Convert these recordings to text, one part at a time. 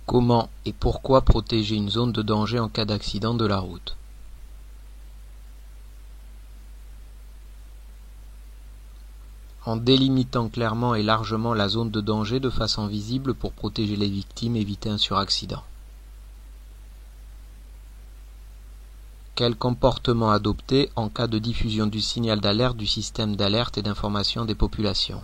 Comment et pourquoi protéger une zone de danger en cas d'accident de la route? En délimitant clairement et largement la zone de danger de façon visible pour protéger les victimes et éviter un suraccident. Quel comportement adopter en cas de diffusion du signal d'alerte du système d'alerte et d'information des populations?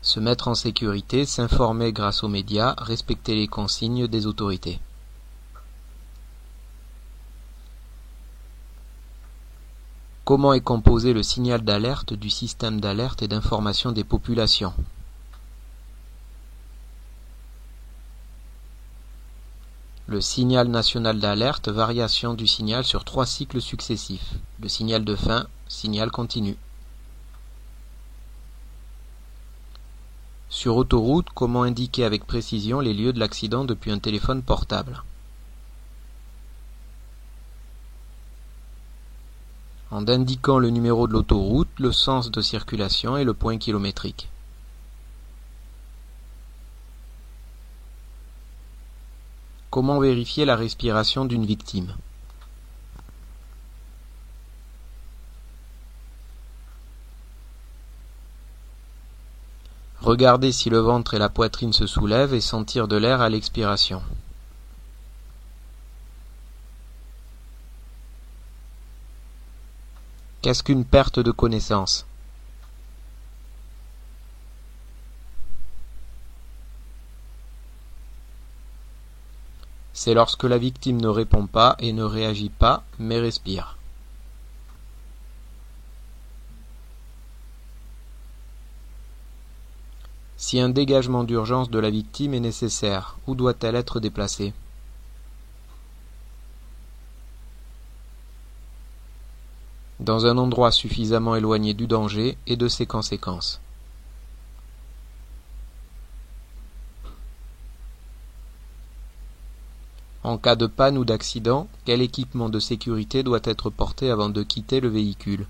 Se mettre en sécurité, s'informer grâce aux médias, respecter les consignes des autorités. Comment est composé le signal d'alerte du système d'alerte et d'information des populations? Le signal national d'alerte, variation du signal sur 3 cycles successifs. Le signal de fin, signal continu. Sur autoroute, comment indiquer avec précision les lieux de l'accident depuis un téléphone portable? En indiquant le numéro de l'autoroute, le sens de circulation et le point kilométrique. Comment vérifier la respiration d'une victime? Regarder si le ventre et la poitrine se soulèvent et sentir de l'air à l'expiration. Qu'est-ce qu'une perte de connaissance? C'est lorsque la victime ne répond pas et ne réagit pas, mais respire. Si un dégagement d'urgence de la victime est nécessaire, où doit-elle être déplacée? Dans un endroit suffisamment éloigné du danger et de ses conséquences. En cas de panne ou d'accident, quel équipement de sécurité doit être porté avant de quitter le véhicule?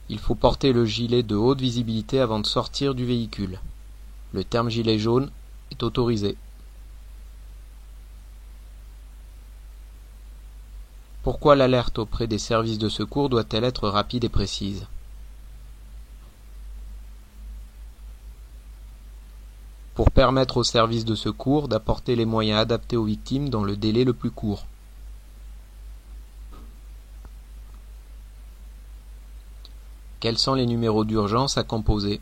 Il faut porter le gilet de haute visibilité avant de sortir du véhicule. Le terme gilet jaune est autorisé. Pourquoi l'alerte auprès des services de secours doit-elle être rapide et précise? Pour permettre aux services de secours d'apporter les moyens adaptés aux victimes dans le délai le plus court. Quels sont les numéros d'urgence à composer?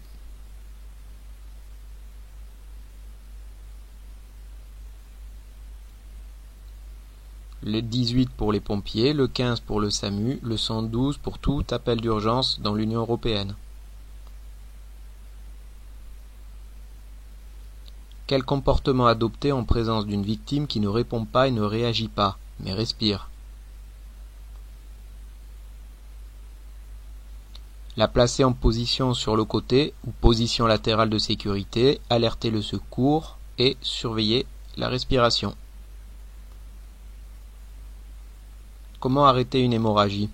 Le 18 pour les pompiers, le 15 pour le SAMU, le 112 pour tout appel d'urgence dans l'Union européenne. Quel comportement adopter en présence d'une victime qui ne répond pas et ne réagit pas, mais respire? La placer en position sur le côté ou position latérale de sécurité, alerter le secours et surveiller la respiration. Comment arrêter une hémorragie?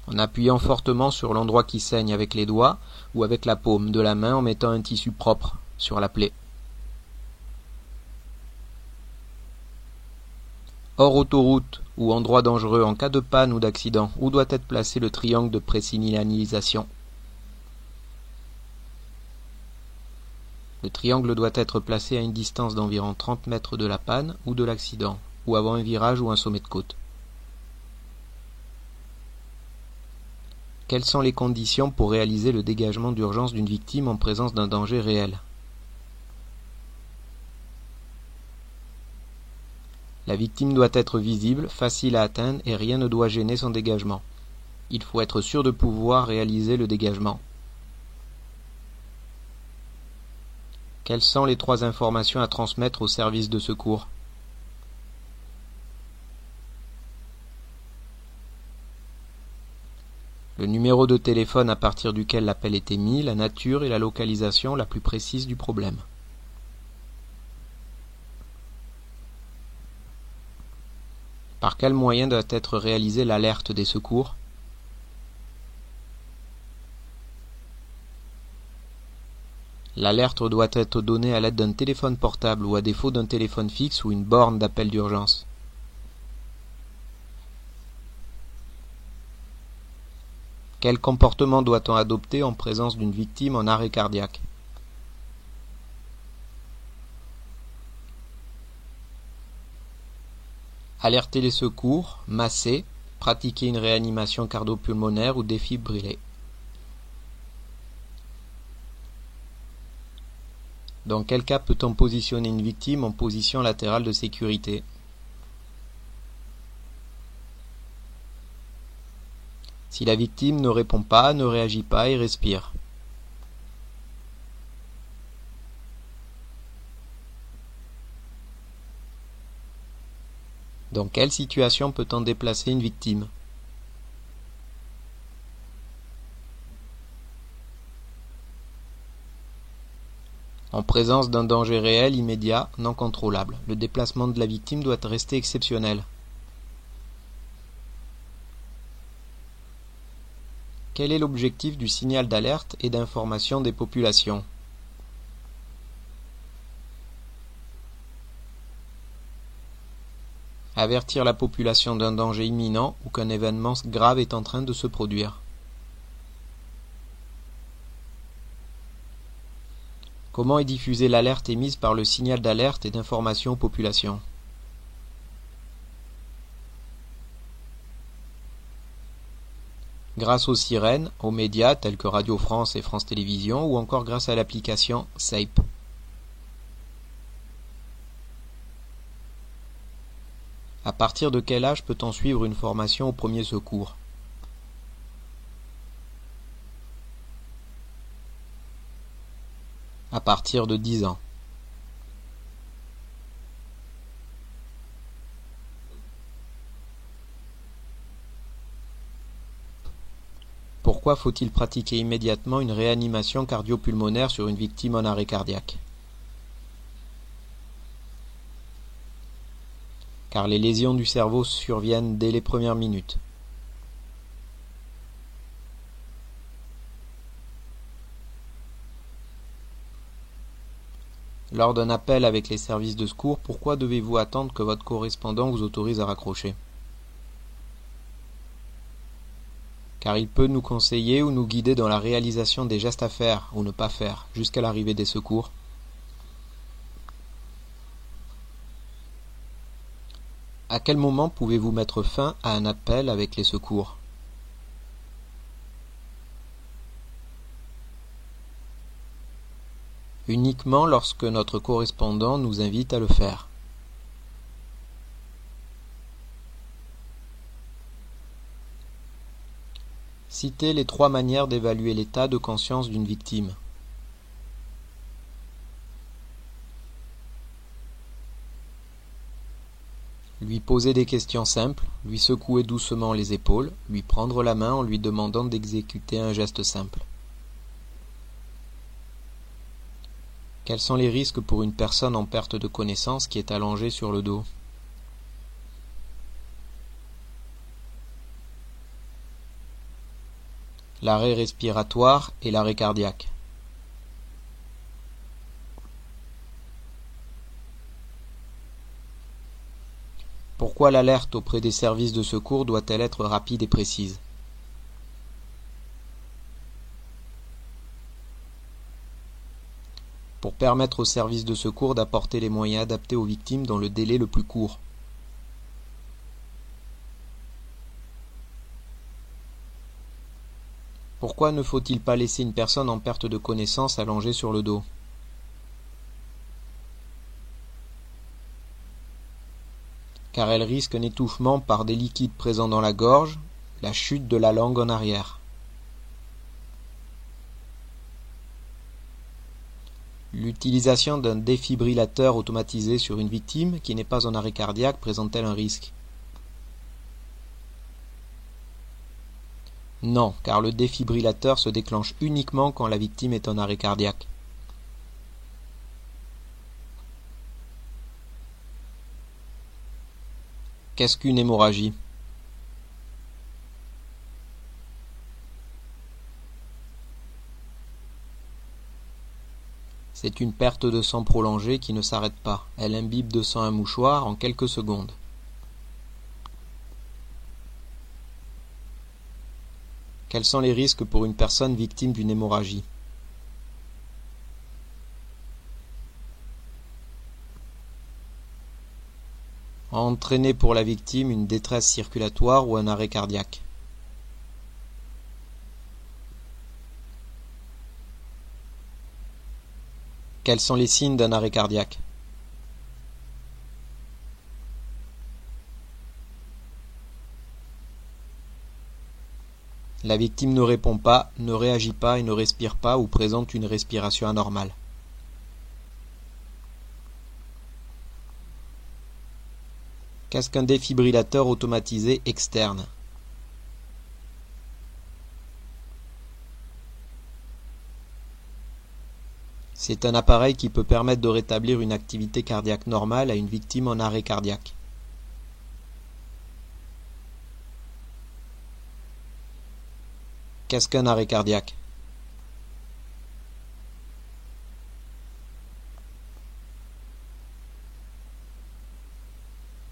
En appuyant fortement sur l'endroit qui saigne avec les doigts ou avec la paume de la main en mettant un tissu propre sur la plaie. Hors autoroute ou endroit dangereux en cas de panne ou d'accident, où doit être placé le triangle de présignalisation? Le triangle doit être placé à une distance d'environ 30 mètres de la panne ou de l'accident, ou avant un virage ou un sommet de côte. Quelles sont les conditions pour réaliser le dégagement d'urgence d'une victime en présence d'un danger réel? La victime doit être visible, facile à atteindre et rien ne doit gêner son dégagement. Il faut être sûr de pouvoir réaliser le dégagement. Quelles sont les 3 informations à transmettre au service de secours? Le numéro de téléphone à partir duquel l'appel est émis, la nature et la localisation la plus précise du problème. quel moyen doit être réalisée l'alerte des secours? L'alerte doit être donnée à l'aide d'un téléphone portable ou à défaut d'un téléphone fixe ou une borne d'appel d'urgence. Quel comportement doit-on adopter en présence d'une victime en arrêt cardiaque? Alerter les secours, masser, pratiquer une réanimation cardio-pulmonaire ou défibriller. Dans quel cas peut-on positionner une victime en position latérale de sécurité? Si la victime ne répond pas, ne réagit pas et respire. Dans quelle situation peut-on déplacer une victime? En présence d'un danger réel, immédiat, non contrôlable, le déplacement de la victime doit rester exceptionnel. Quel est l'objectif du signal d'alerte et d'information des populations? Avertir la population d'un danger imminent ou qu'un événement grave est en train de se produire. Comment est diffusée l'alerte émise par le signal d'alerte et d'information aux populations? Grâce aux sirènes, aux médias tels que Radio France et France Télévisions ou encore grâce à l'application SAPE. À partir de quel âge peut-on suivre une formation au premier secours? À partir de 10 ans. Pourquoi faut-il pratiquer immédiatement une réanimation cardio-pulmonaire sur une victime en arrêt cardiaque? Car les lésions du cerveau surviennent dès les premières minutes. Lors d'un appel avec les services de secours, pourquoi devez-vous attendre que votre correspondant vous autorise à raccrocher? Car il peut nous conseiller ou nous guider dans la réalisation des gestes à faire ou ne pas faire jusqu'à l'arrivée des secours. À quel moment pouvez-vous mettre fin à un appel avec les secours? Uniquement lorsque notre correspondant nous invite à le faire. Citez les 3 manières d'évaluer l'état de conscience d'une victime. Lui poser des questions simples, lui secouer doucement les épaules, lui prendre la main en lui demandant d'exécuter un geste simple. Quels sont les risques pour une personne en perte de connaissance qui est allongée sur le dos? L'arrêt respiratoire et l'arrêt cardiaque. Pourquoi l'alerte auprès des services de secours doit-elle être rapide et précise? Pour permettre aux services de secours d'apporter les moyens adaptés aux victimes dans le délai le plus court. Pourquoi ne faut-il pas laisser une personne en perte de connaissance allongée sur le dos? Car elle risque un étouffement par des liquides présents dans la gorge, la chute de la langue en arrière. L'utilisation d'un défibrillateur automatisé sur une victime qui n'est pas en arrêt cardiaque présente-t-elle un risque? Non, car le défibrillateur se déclenche uniquement quand la victime est en arrêt cardiaque. Qu'est-ce qu'une hémorragie? C'est une perte de sang prolongée qui ne s'arrête pas. Elle imbibe de sang un mouchoir en quelques secondes. Quels sont les risques pour une personne victime d'une hémorragie? Entraîner pour la victime une détresse circulatoire ou un arrêt cardiaque. Quels sont les signes d'un arrêt cardiaque? La victime ne répond pas, ne réagit pas et ne respire pas ou présente une respiration anormale. Qu'est-ce qu'un défibrillateur automatisé externe? C'est un appareil qui peut permettre de rétablir une activité cardiaque normale à une victime en arrêt cardiaque. Qu'est-ce qu'un arrêt cardiaque?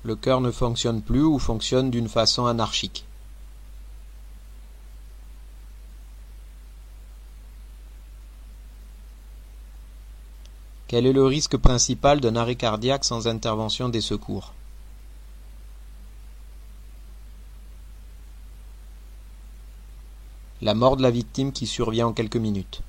Le cœur ne fonctionne plus ou fonctionne d'une façon anarchique. Quel est le risque principal d'un arrêt cardiaque sans intervention des secours? La mort de la victime qui survient en quelques minutes.